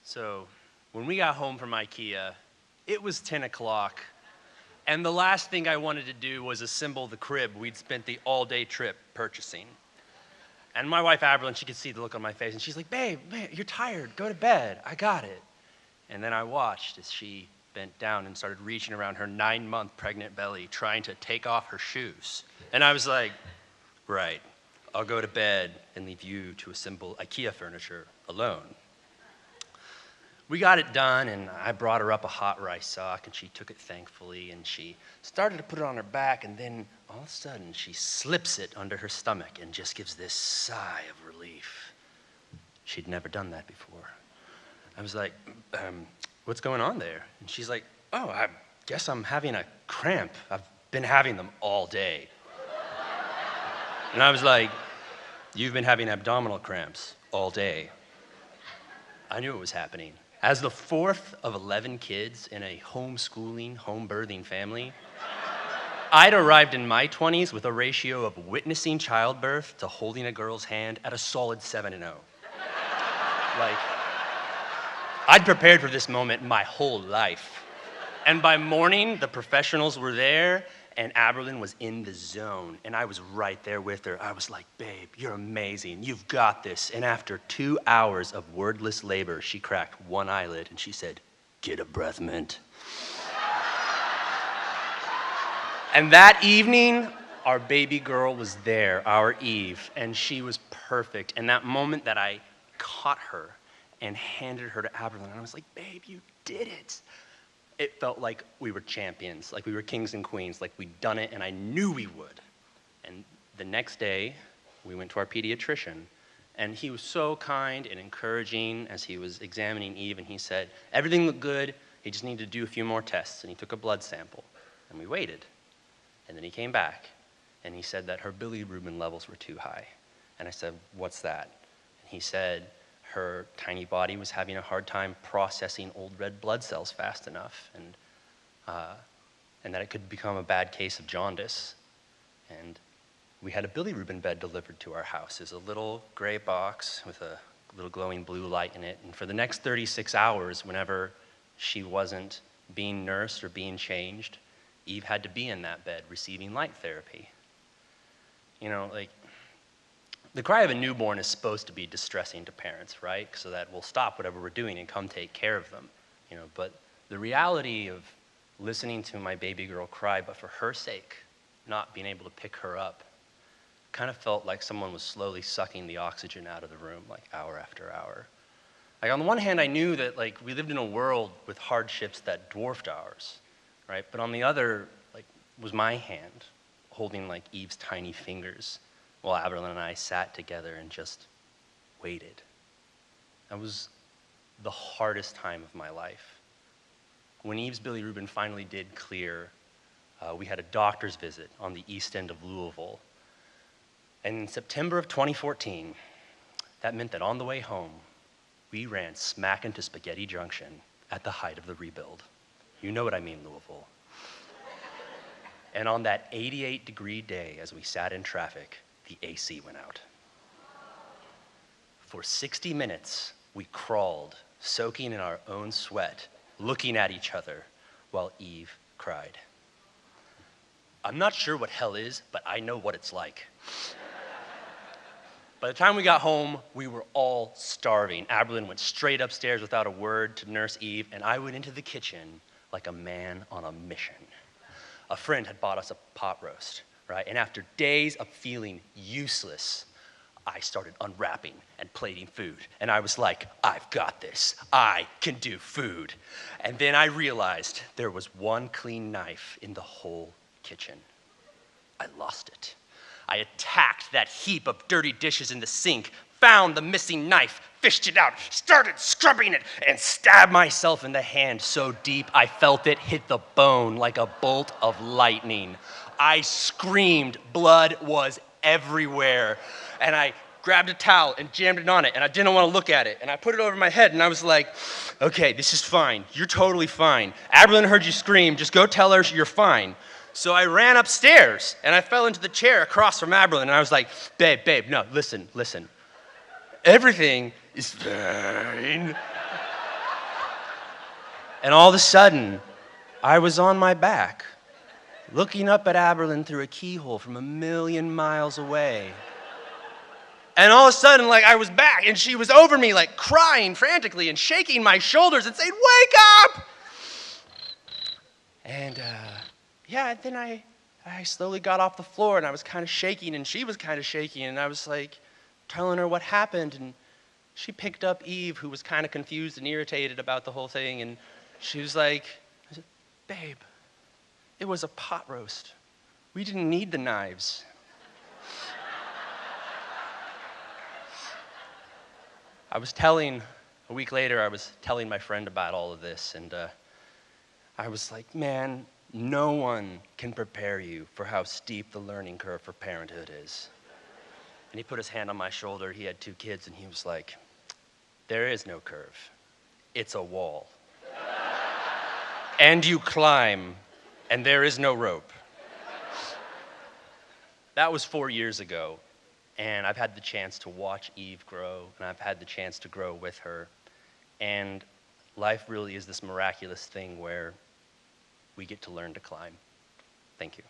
So when we got home from IKEA, it was 10 o'clock, and the last thing I wanted to do was assemble the crib we'd spent the all-day trip purchasing. And my wife, Aberlin, she could see the look on my face, and she's like, babe, you're tired, go to bed, I got it. And then I watched as she bent down and started reaching around her 9-month pregnant belly, trying to take off her shoes. And I was like, right, I'll go to bed and leave you to assemble IKEA furniture alone. We got it done, and I brought her up a hot rice sock, and she took it thankfully, and she started to put it on her back, and then all of a sudden she slips it under her stomach and just gives this sigh of relief. She'd never done that before. I was like, what's going on there? And she's like, oh, I guess I'm having a cramp. I've been having them all day. And I was like, you've been having abdominal cramps all day. I knew it was happening. As the fourth of 11 kids in a homeschooling, home-birthing family, I'd arrived in my 20s with a ratio of witnessing childbirth to holding a girl's hand at a solid 7-0. Like, I'd prepared for this moment my whole life. And by morning, the professionals were there, and Aberlin was in the zone, and I was right there with her. I was like, babe, you're amazing. You've got this. And after 2 hours of wordless labor, she cracked one eyelid, and she said, get a breath mint. And that evening, our baby girl was there, our Eve, and she was perfect. And that moment that I caught her and handed her to Aberlin, and I was like, babe, you did it. It felt like we were champions, like we were kings and queens, like we'd done it, and I knew we would. And the next day, we went to our pediatrician, and he was so kind and encouraging as he was examining Eve, and he said, everything looked good, he just needed to do a few more tests, and he took a blood sample, and we waited. And then he came back, and he said that her bilirubin levels were too high. And I said, what's that? And he said, her tiny body was having a hard time processing old red blood cells fast enough, and that it could become a bad case of jaundice. And we had a bilirubin bed delivered to our house. It was a little gray box with a little glowing blue light in it. And for the next 36 hours, whenever she wasn't being nursed or being changed, Eve had to be in that bed receiving light therapy. You know, like, the cry of a newborn is supposed to be distressing to parents, right? So that we'll stop whatever we're doing and come take care of them, you know. But the reality of listening to my baby girl cry, but for her sake, not being able to pick her up, kind of felt like someone was slowly sucking the oxygen out of the room, like hour after hour. Like, on the one hand, I knew that, like, we lived in a world with hardships that dwarfed ours, right? But on the other, like, was my hand holding, like, Eve's tiny fingers, while Aberlin and I sat together and just waited. That was the hardest time of my life. When Eve's bilirubin finally did clear, we had a doctor's visit on the east end of Louisville. And in September of 2014, that meant that on the way home, we ran smack into Spaghetti Junction at the height of the rebuild. You know what I mean, Louisville. And on that 88-degree day, as we sat in traffic, the AC went out. For 60 minutes, we crawled, soaking in our own sweat, looking at each other while Eve cried. I'm not sure what hell is, but I know what it's like. By the time we got home, we were all starving. Aberlin went straight upstairs without a word to nurse Eve, and I went into the kitchen like a man on a mission. A friend had bought us a pot roast, right? And after days of feeling useless, I started unwrapping and plating food. And I was like, I've got this. I can do food. And then I realized there was one clean knife in the whole kitchen. I lost it. I attacked that heap of dirty dishes in the sink, found the missing knife, fished it out, started scrubbing it, and stabbed myself in the hand so deep I felt it hit the bone like a bolt of lightning. I screamed. Blood was everywhere. And I grabbed a towel and jammed it on it, and I didn't want to look at it. And I put it over my head, and I was like, okay, this is fine. You're totally fine. Aberlin heard you scream. Just go tell her you're fine. So I ran upstairs, and I fell into the chair across from Aberlin, and I was like, babe, no, listen. Everything is fine. And all of a sudden, I was on my back, looking up at Aberlin through a keyhole from 1,000,000 miles away. And all of a sudden, like, I was back, and she was over me, like, crying frantically and shaking my shoulders and saying, "Wake up!" And, yeah, then I slowly got off the floor, and I was kind of shaking, and she was kind of shaking, and I was, like, telling her what happened, and she picked up Eve, who was kind of confused and irritated about the whole thing, and she was like, "Babe, it was a pot roast. We didn't need the knives." A week later, I was telling my friend about all of this, and I was like, "Man, no one can prepare you for how steep the learning curve for parenthood is." And he put his hand on my shoulder. He had 2 kids, and he was like, "There is no curve. It's a wall. And you climb, and there is no rope." That was 4 years ago, and I've had the chance to watch Eve grow, and I've had the chance to grow with her. And life really is this miraculous thing where we get to learn to climb. Thank you.